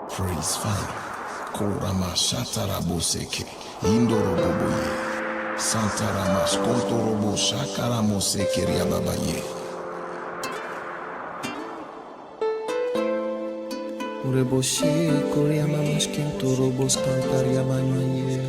Praise Father. Korama Shatarabo Seke. Indoroboboye. Santaramas Kontorobo Shakaramo Seke Riababaye. Ureboshi Koryama Mashkintorobos Kantariamanye.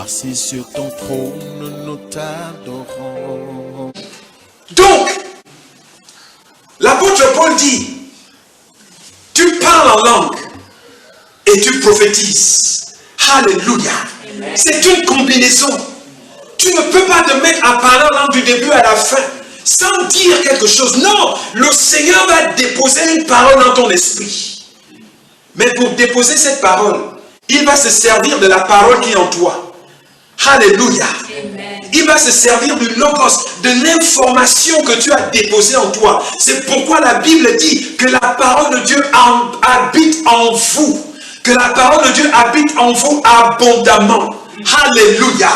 Assis sur ton trône, nous t'adorons. Donc, l'apôtre Paul dit, tu parles en langue et tu prophétises. Alléluia. C'est une combinaison. Tu ne peux pas te mettre à parler en langue du début à la fin sans dire quelque chose. Non, le Seigneur va déposer une parole dans ton esprit. Mais pour déposer cette parole, il va se servir de la parole qui est en toi. Alléluia. Il va se servir du logos, de l'information que tu as déposée en toi. C'est pourquoi la Bible dit que la parole de Dieu habite en vous. Que la parole de Dieu habite en vous abondamment. Alléluia.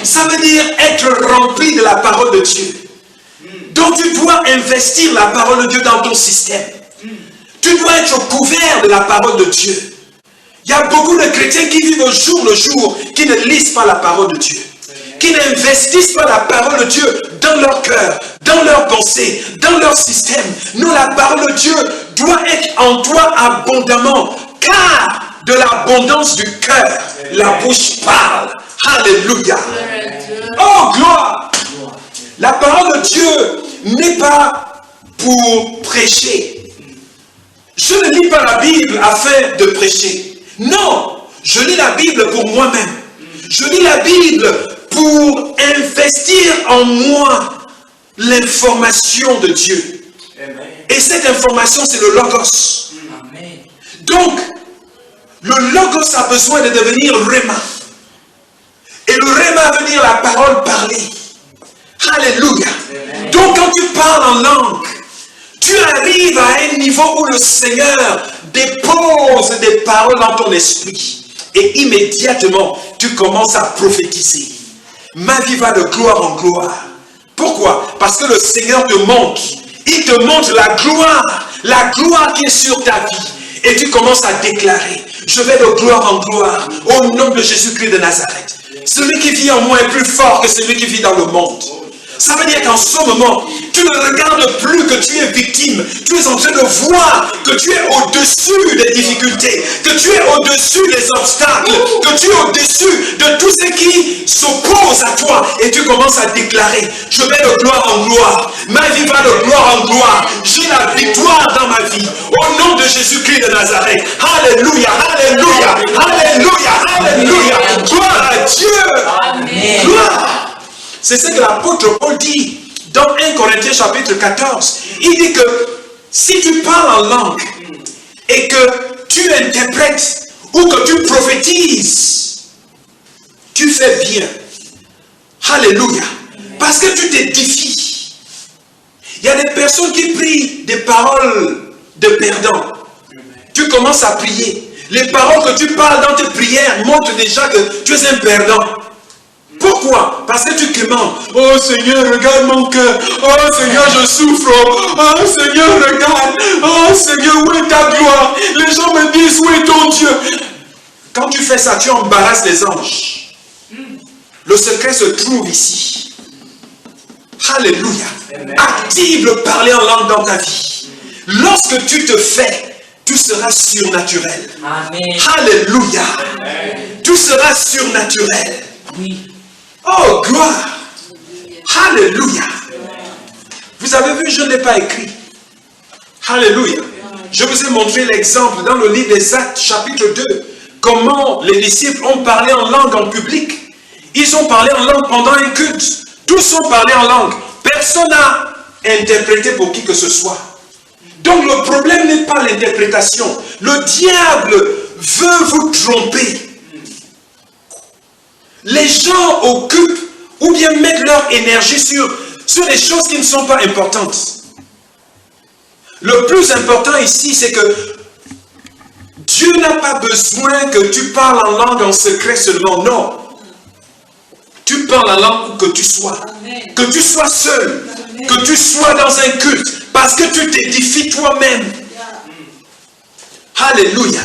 Ça veut dire être rempli de la parole de Dieu. Donc tu dois investir la parole de Dieu dans ton système. Tu dois être couvert de la parole de Dieu. Il y a beaucoup de chrétiens qui vivent au jour le jour, qui ne lisent pas la parole de Dieu, qui n'investissent pas la parole de Dieu dans leur cœur, dans leurs pensées, dans leur système. Non, la parole de Dieu doit être en toi abondamment, car de l'abondance du cœur, la bouche parle. Alléluia. Oh, gloire. La parole de Dieu n'est pas pour prêcher. Je ne lis pas la Bible afin de prêcher. Non, je lis la Bible pour moi-même. Je lis la Bible pour investir en moi l'information de Dieu. Et cette information, c'est le Logos. Donc, le Logos a besoin de devenir Réma. Et le Réma veut dire la parole parlée. Alléluia. Donc, quand tu parles en langue, tu arrives à un niveau où le Seigneur dépose des paroles dans ton esprit. Et immédiatement, tu commences à prophétiser. Ma vie va de gloire en gloire. Pourquoi? Parce que le Seigneur te montre. Il te montre la gloire qui est sur ta vie. Et tu commences à déclarer, je vais de gloire en gloire, au nom de Jésus-Christ de Nazareth. Celui qui vit en moi est plus fort que celui qui vit dans le monde. Ça veut dire qu'en ce moment, tu ne regardes plus que tu es victime. Tu es en train de voir que tu es au-dessus des difficultés, que tu es au-dessus des obstacles, que tu es au-dessus de tout ce qui s'oppose à toi. Et tu commences à déclarer, je vais de gloire en gloire. Ma vie va de gloire en gloire. J'ai la victoire dans ma vie. Au nom de Jésus-Christ de Nazareth. Alléluia, alléluia, alléluia, alléluia. Gloire à Dieu. Amen. Gloire. C'est ce que l'apôtre Paul dit dans 1 Corinthiens chapitre 14. Il dit que si tu parles en langue et que tu interprètes ou que tu prophétises, tu fais bien. Alléluia. Parce que tu t'édifies. Il y a des personnes qui prient des paroles de perdant. Tu commences à prier. Les paroles que tu parles dans tes prières montrent déjà que tu es un perdant. Pourquoi? Parce que tu commandes. Oh Seigneur, regarde mon cœur. Oh Seigneur, je souffre. Oh Seigneur, regarde. Oh Seigneur, où est ta gloire? Les gens me disent, où est ton Dieu? Quand tu fais ça, tu embarrasses les anges. Le secret se trouve ici. Alléluia. Active le parler en langue dans ta vie. Lorsque tu te fais, tu seras surnaturel. Amen. Alléluia. Amen. Tu seras surnaturel. Oui. Oh, gloire. Alléluia. Vous avez vu, je ne l'ai pas écrit. Alléluia. Je vous ai montré l'exemple dans le livre des Actes, chapitre 2. Comment les disciples ont parlé en langue en public. Ils ont parlé en langue pendant un culte. Tous ont parlé en langue. Personne n'a interprété pour qui que ce soit. Donc le problème n'est pas l'interprétation. Le diable veut vous tromper. Les gens occupent ou bien mettent leur énergie sur des choses qui ne sont pas importantes. Le plus important ici, c'est que Dieu n'a pas besoin que tu parles en langue en secret seulement. Non. Tu parles en langue où que tu sois. Que tu sois seul. Que tu sois dans un culte. Parce que tu t'édifies toi-même. Alléluia.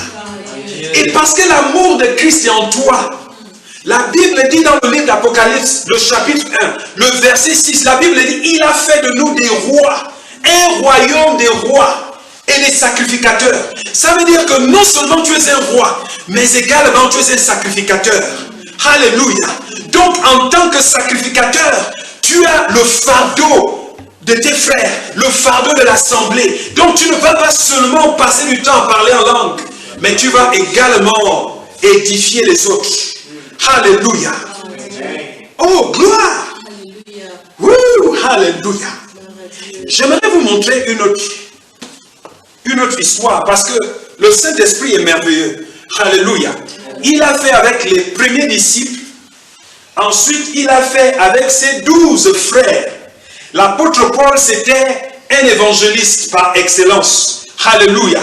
Et parce que l'amour de Christ est en toi. La Bible dit dans le livre d'Apocalypse, le chapitre 1, le verset 6, la Bible dit, il a fait de nous des rois, un royaume des rois et des sacrificateurs. Ça veut dire que non seulement tu es un roi, mais également tu es un sacrificateur. Alléluia. Donc en tant que sacrificateur, tu as le fardeau de tes frères, le fardeau de l'assemblée. Donc tu ne vas pas seulement passer du temps à parler en langue, mais tu vas également édifier les autres. Alléluia. Oh, gloire. Wouh, alléluia. J'aimerais vous montrer une autre histoire, parce que le Saint-Esprit est merveilleux. Alléluia. Il a fait avec les premiers disciples. Ensuite, il a fait avec ses 12 frères. L'apôtre Paul, c'était un évangéliste par excellence. Alléluia.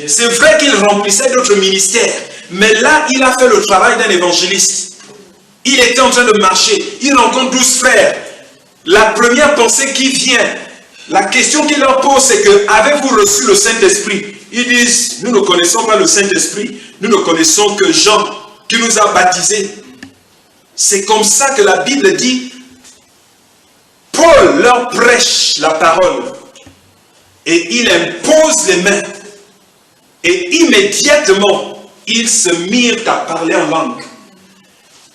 C'est vrai qu'il remplissait d'autres ministères. Mais là, il a fait le travail d'un évangéliste. Il était en train de marcher. Il rencontre 12 frères. La première pensée qui vient, la question qu'il leur pose, c'est que, avez-vous reçu le Saint-Esprit? Ils disent, nous ne connaissons pas le Saint-Esprit. Nous ne connaissons que Jean, qui nous a baptisés. C'est comme ça que la Bible dit, Paul leur prêche la parole. Et il impose les mains. Et immédiatement, ils se mirent à parler en langue.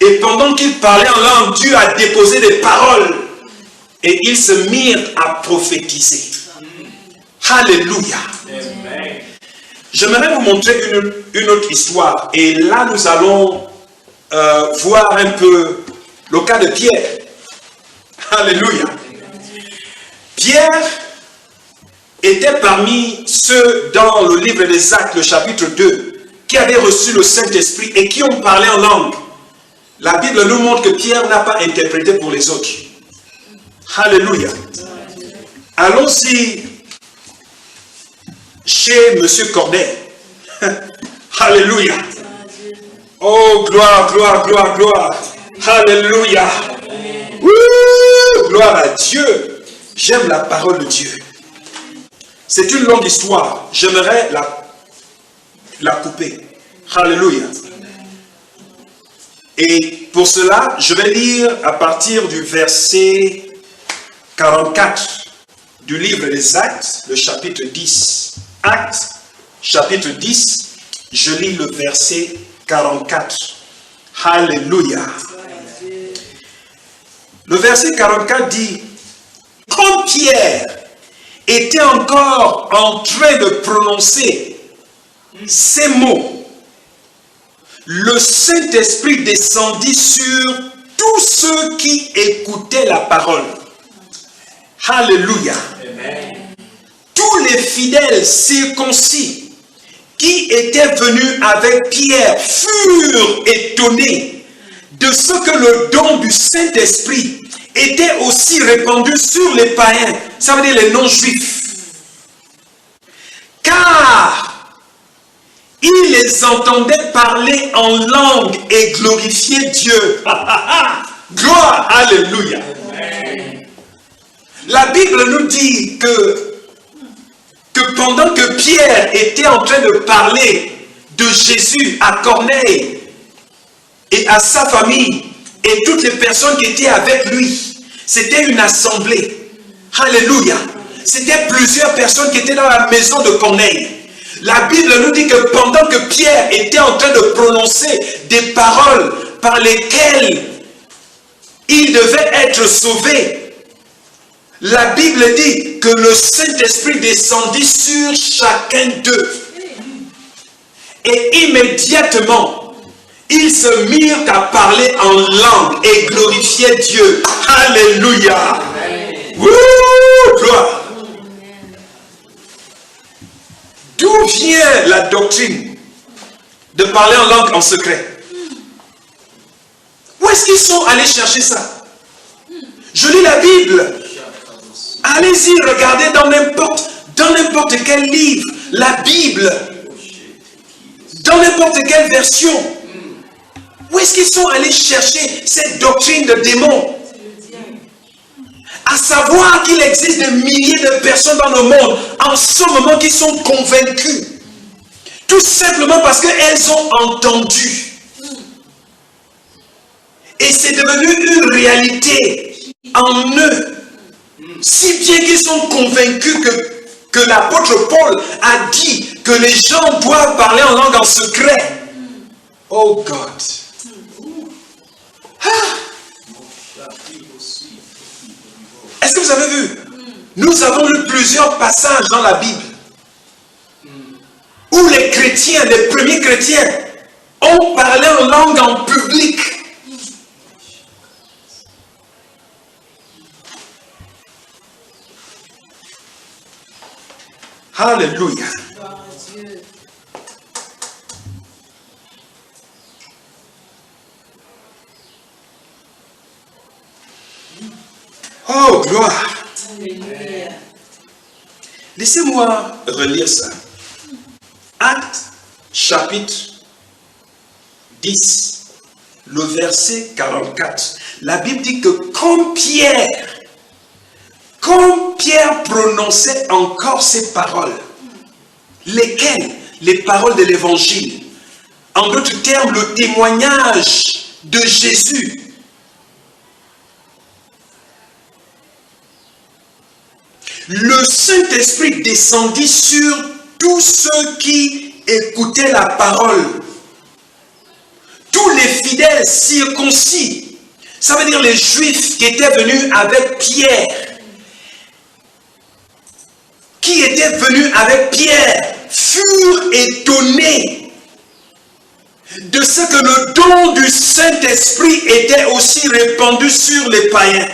Et pendant qu'ils parlaient en langue, Dieu a déposé des paroles. Et ils se mirent à prophétiser. Alléluia. J'aimerais vous montrer une autre histoire. Et là, nous allons voir un peu le cas de Pierre. Alléluia. Pierre était parmi ceux dans le livre des Actes, le chapitre 2, qui avaient reçu le Saint-Esprit et qui ont parlé en langue. La Bible nous montre que Pierre n'a pas interprété pour les autres. Alléluia. Allons-y chez M. Corday. Alléluia. Oh, gloire, gloire, gloire, gloire. Alléluia. Ouh, gloire à Dieu. J'aime la parole de Dieu. C'est une longue histoire. J'aimerais la couper. Alléluia. Et pour cela, je vais lire à partir du verset 44 du livre des Actes, le chapitre 10. Actes, chapitre 10, je lis le verset 44. Alléluia. Le verset 44 dit, comme Pierre était encore en train de prononcer ces mots, le Saint-Esprit descendit sur tous ceux qui écoutaient la parole. Alléluia. Amen. Tous les fidèles circoncis qui étaient venus avec Pierre furent étonnés de ce que le don du Saint-Esprit était aussi répandu sur les païens, ça veut dire les non-juifs. Car ils les entendaient parler en langue et glorifier Dieu. Gloire, alléluia. La Bible nous dit que pendant que Pierre était en train de parler de Jésus à Corneille et à sa famille et toutes les personnes qui étaient avec lui, c'était une assemblée. Alléluia. C'était plusieurs personnes qui étaient dans la maison de Corneille. La Bible nous dit que pendant que Pierre était en train de prononcer des paroles par lesquelles il devait être sauvé, la Bible dit que le Saint-Esprit descendit sur chacun d'eux. Et immédiatement, ils se mirent à parler en langue et glorifier Dieu. Alléluia. Wouh, gloire. D'où vient la doctrine de parler en langue en secret? Où est-ce qu'ils sont allés chercher ça? Je lis la Bible. Allez-y, regardez dans n'importe quel livre, la Bible, dans n'importe quelle version. Où est-ce qu'ils sont allés chercher cette doctrine de démons? À savoir qu'il existe des milliers de personnes dans le monde en ce moment qui sont convaincues. Tout simplement parce qu'elles ont entendu. Et c'est devenu une réalité en eux. Si bien qu'ils sont convaincus que l'apôtre Paul a dit que les gens doivent parler en langue en secret. Oh God. Est-ce que vous avez vu? Nous avons lu plusieurs passages dans la Bible où les chrétiens, les premiers chrétiens, ont parlé en langue en public. Alléluia. Oh, gloire. Alléluia. Laissez-moi relire ça. Actes, chapitre 10, le verset 44. La Bible dit que comme Pierre prononçait encore ces paroles, lesquelles? Les paroles de l'évangile. En d'autres termes, le témoignage de Jésus. Le Saint-Esprit descendit sur tous ceux qui écoutaient la parole. Tous les fidèles circoncis, ça veut dire les Juifs qui étaient venus avec Pierre, furent étonnés de ce que le don du Saint-Esprit était aussi répandu sur les païens.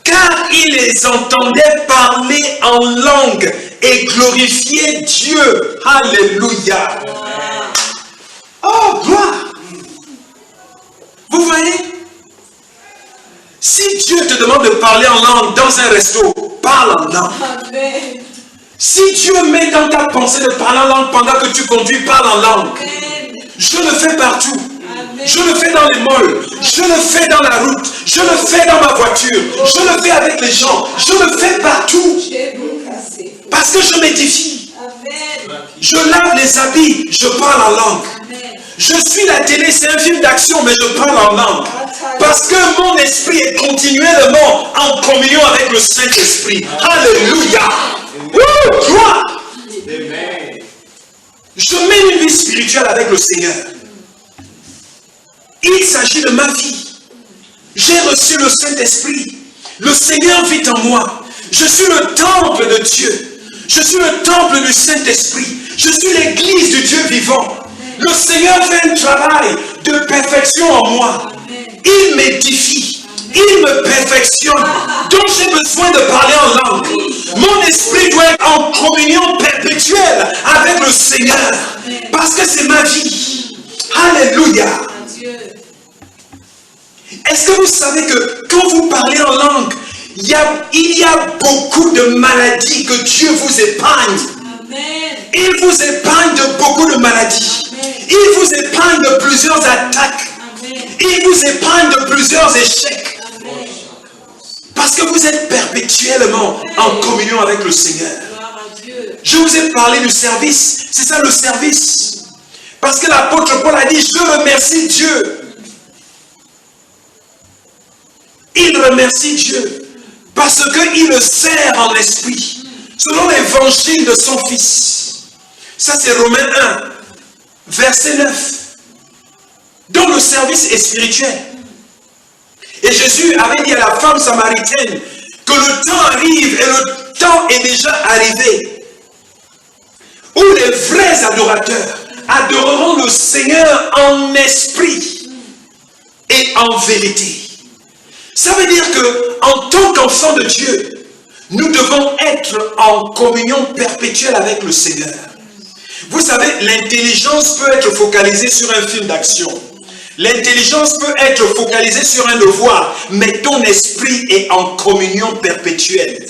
Car ils les entendaient parler en langue et glorifier Dieu. Alléluia. Oh, gloire. Vous voyez? Si Dieu te demande de parler en langue dans un resto, parle en langue. Amen. Si Dieu met dans ta pensée de parler en langue pendant que tu conduis, parle en langue. Amen. Je le fais partout. Amen. Je le fais dans les malls. Je le fais dans la route. Je le fais dans ma voiture. Je le fais avec les gens. Je le fais partout. Parce que je m'édifie. Je lave les habits. Je parle en langue. Je suis la télé, c'est un film d'action, mais je parle en langue. Parce que mon esprit est continuellement en communion avec le Saint-Esprit. Alléluia. Gloire. Je mène une vie spirituelle avec le Seigneur. Il s'agit de ma vie. J'ai reçu le Saint-Esprit. Le Seigneur vit en moi. Je suis le temple de Dieu. Je suis le temple du Saint-Esprit. Je suis l'église du Dieu vivant. Le Seigneur fait un travail de perfection en moi. Il m'édifie. Il me perfectionne. Donc j'ai besoin de parler en langue. Mon esprit doit être en communion perpétuelle avec le Seigneur. Parce que c'est ma vie. Alléluia. Est-ce que vous savez que quand vous parlez en langue, il y a beaucoup de maladies que Dieu vous épargne. Amen. Il vous épargne de beaucoup de maladies. Amen. Il vous épargne de plusieurs attaques. Amen. Il vous épargne de plusieurs échecs. Amen. Parce que vous êtes perpétuellement en communion avec le Seigneur. Je vous ai parlé du service. C'est ça le service. Parce que l'apôtre Paul a dit, je remercie Dieu. Il remercie Dieu parce qu'il le sert en esprit, selon l'évangile de son Fils. Ça c'est Romains 1, verset 9. Donc le service est spirituel. Et Jésus avait dit à la femme samaritaine que le temps arrive, et le temps est déjà arrivé, où les vrais adorateurs adoreront le Seigneur en esprit et en vérité. Ça veut dire que, en tant qu'enfants de Dieu, nous devons être en communion perpétuelle avec le Seigneur. Vous savez, l'intelligence peut être focalisée sur un film d'action. L'intelligence peut être focalisée sur un devoir, mais ton esprit est en communion perpétuelle.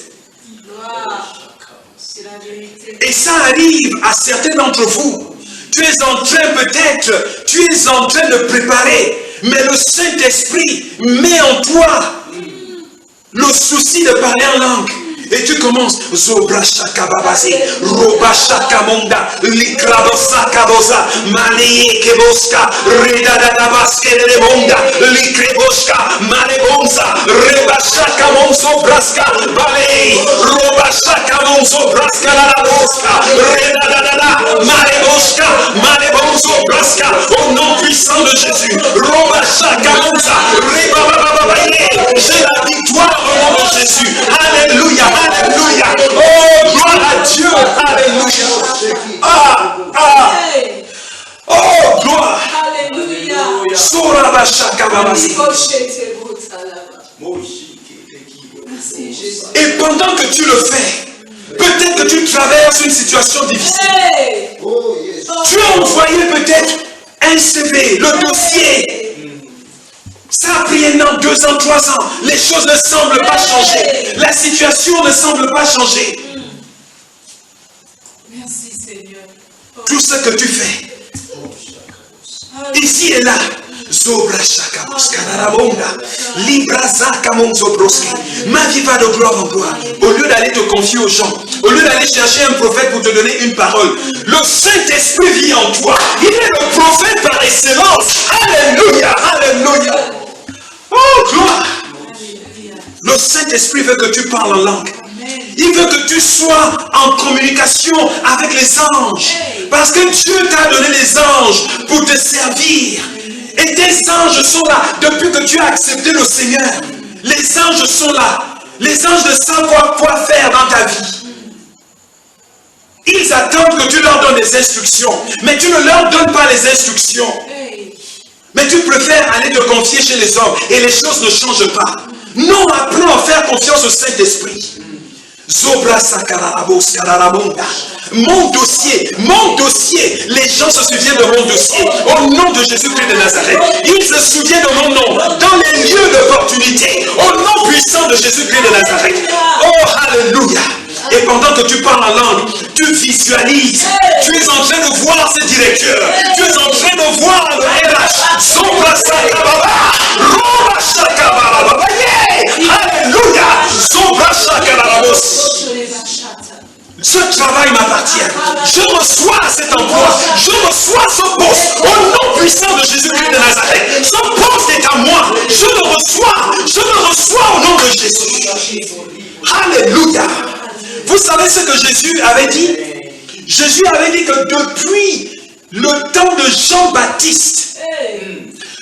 Et ça arrive à certains d'entre vous. Tu es en train de préparer. Mais le Saint-Esprit met en toi le souci de parler en langue. Et tu commences, Zobra Shaka Babazi, Roba Shaka Monda, Likrabosa Kabosa, Mani Keboska, Reda Baske de Monda, Likreboska, Manebonza, Reba Shaka Monso Braska, Balei, Roba Shaka Monso Braska, la Boska, Reda Maneboska, Manebonzo Braska, au nom puissant de Jésus, Roba Shaka Monza, Reba Babaye, j'ai la victoire au nom de Jésus. Alléluia. Alléluia. Oh, gloire à Dieu. Alléluia. Oh, gloire. Alléluia. Et pendant que tu le fais, peut-être que tu traverses une situation difficile. Tu as envoyé peut-être un CV, le dossier. Ça a pris 1 an, 2 ans, 3 ans. Les choses ne semblent pas changer. La situation ne semble pas changer. Merci Seigneur. Tout ce que tu fais, ici et là, Zobra Shaka Buskanarabonda, Libra Zaka Monzobroski, ma vie va de gloire en gloire. Au lieu d'aller te confier aux gens, au lieu d'aller chercher un prophète pour te donner une parole, le Saint-Esprit vit en toi. Il est le prophète par excellence. Alléluia, alléluia. Oh, gloire! Le Saint-Esprit veut que tu parles en langue. Il veut que tu sois en communication avec les anges. Parce que Dieu t'a donné les anges pour te servir. Et tes anges sont là depuis que tu as accepté le Seigneur. Les anges sont là. Les anges ne savent quoi faire dans ta vie. Ils attendent que tu leur donnes des instructions. Mais tu ne leur donnes pas les instructions. Mais tu préfères aller te confier chez les hommes et les choses ne changent pas. Non, apprenons à faire confiance au Saint-Esprit. Zobra Sakarabos Karabonda. Mon dossier, les gens se souviennent de mon dossier. Au nom de Jésus-Christ de Nazareth, ils se souviennent de mon nom dans les lieux d'opportunité. Au nom puissant de Jésus-Christ de Nazareth. Oh, alléluia. Et pendant que tu parles en langue, tu visualises. Tu es en train de voir ce directeur. Tu es en train de voir le RH. Zobra Sakarababa. Roba Sakarababa. Alléluia. Zobra Sakarababa. Ce travail m'appartient. Je reçois cet emploi. Je reçois ce poste. Au nom puissant de Jésus-Christ de Nazareth. Ce poste est à moi. Je le reçois. Je le reçois au nom de Jésus. Alléluia. Vous savez ce que Jésus avait dit? Jésus avait dit que depuis le temps de Jean-Baptiste,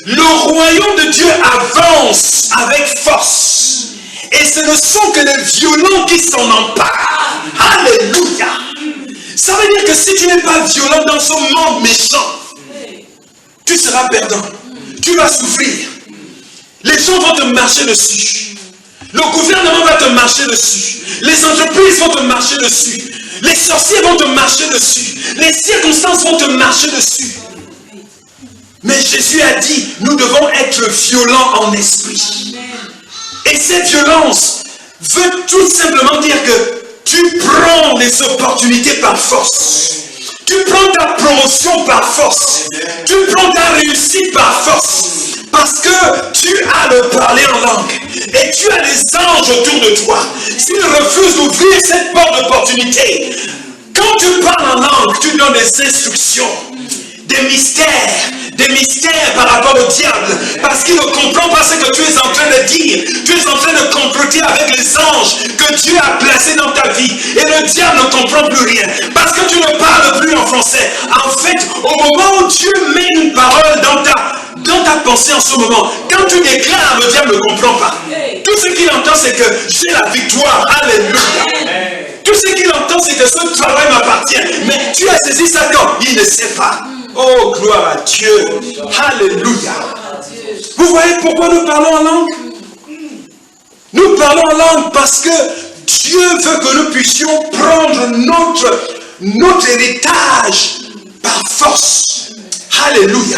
le royaume de Dieu avance avec force. Et ce ne sont que les violents qui s'en emparent. Alléluia. Ça veut dire que si tu n'es pas violent dans ce monde méchant, tu seras perdant. Tu vas souffrir. Les gens vont te marcher dessus. Le gouvernement va te marcher dessus. Les entreprises vont te marcher dessus. Les sorciers vont te marcher dessus. Les circonstances vont te marcher dessus. Mais Jésus a dit, nous devons être violents en esprit. Et cette violence veut tout simplement dire que tu prends les opportunités par force. Tu prends ta promotion par force. Tu prends ta réussite par force. Parce que tu as le parler en langue. Et tu as les anges autour de toi. S'ils refusent d'ouvrir cette porte d'opportunité, quand tu parles en langue, tu donnes des instructions, des mystères par rapport au diable. Parce qu'il ne comprend pas ce que tu es en train de dire. Tu es en train de comploter avec les anges que Dieu a placés dans ta vie. Et le diable ne comprend plus rien. Parce que tu ne parles plus en français. En fait, au moment où Dieu met une parole dans ta pensée en ce moment, quand tu déclares, le diable ne comprend pas. Tout ce qu'il entend, c'est que j'ai la victoire. Alléluia. Tout ce qu'il entend, c'est que ce travail m'appartient. Mais tu as saisi ça quand il ne sait pas. Oh, gloire à Dieu. Alléluia. Vous voyez pourquoi nous parlons en langue? Nous parlons en langue parce que Dieu veut que nous puissions prendre notre héritage par force. Alléluia.